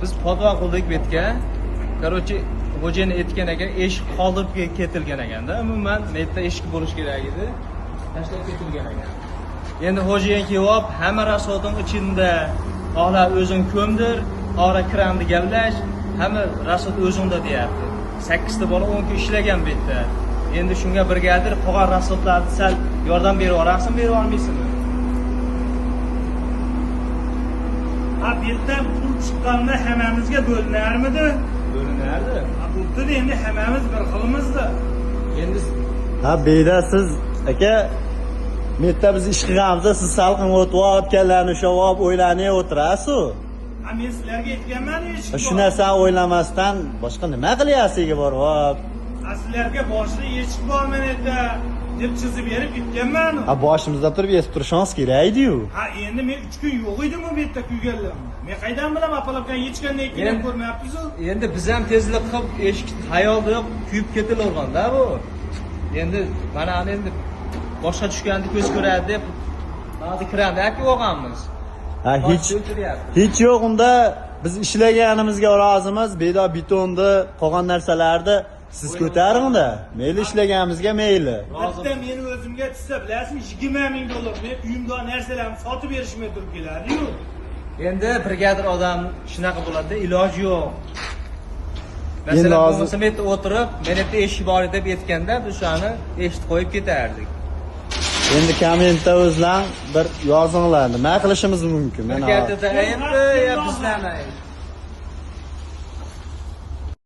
Biz podva qildik bu yerga. Короче, xo'jayin aytgan ekan, eshik qoldirib ketilgan ekanda. Umuman, bu yerda eshik bo'lish kerak edi. Tashlab ketilgan ekan. Endi xo'jayin kelib, hamma rasodning ichida "Ola o'zing ko'mdir, ora kiramni gaplash, hamma rasod o'zingda" deyapti. 8 ta bola 10 kun ishlagan bu yerda. Endi shunga brigadir qolgan rasodlarni sal yordam berib yuborasizmi, berib olmaysizmi? Ha, bu yerdan pul chiqqanda hammamizga bo'linarmidi? Bo'linardi. Ha, bu endi hammamiz bir xilimizda. Endi Ha, beyda siz aka bu yerda biz ish qilganimizda siz salqin o'tib olganlarni ushlab olib o'ylanib o'tirasiz. Ha, men sizlarga aytganman hech Shu narsani o'ylamasdan boshqa nima qilyapsiz borib olib? Ha, sizlarga boshida eshik bor men yerda deb chizib berib ketganman. Ha, boshimizda turib yetib turishingiz kerak-ku. Ha, endi men 3 kun yo'q edim bu yerda kuyganlarim. Men qaydan bilaman apalabdan yechgandan keyin ko'rmayapsiz-ku. Endi biz ham tezlik qilib eshik hayolda yo'q kuyib ketilaverganda bu. Endi mana endi boshqa tushganda ko'z ko'radi deb hozir kiranda aka olganmiz. Ha, hech yo'q unda biz ishlaganimizga rozimiz. Beda betonni, qolgan narsalarni siz ko'taring-da. Mayli ishlaganimizga mayli. Bitta meni o'zimga tushsa, bilasizmi, 20 ming dollar men uyimda narsalarni sotib berishimga turib keladi-yu. Endi brigadir odam shunaqa bo'ladi, iloji yo'q. Endi Masalan, hozir- bo'lmasa men o'tirib, men yerda eshik bor deb aytganda, biz shuni eshitib qo'yib ketardik. Endi kommentda o'zlar bir yozinglar. Nima qilishimiz mumkin? Mana Brigadirda endi ya bizdan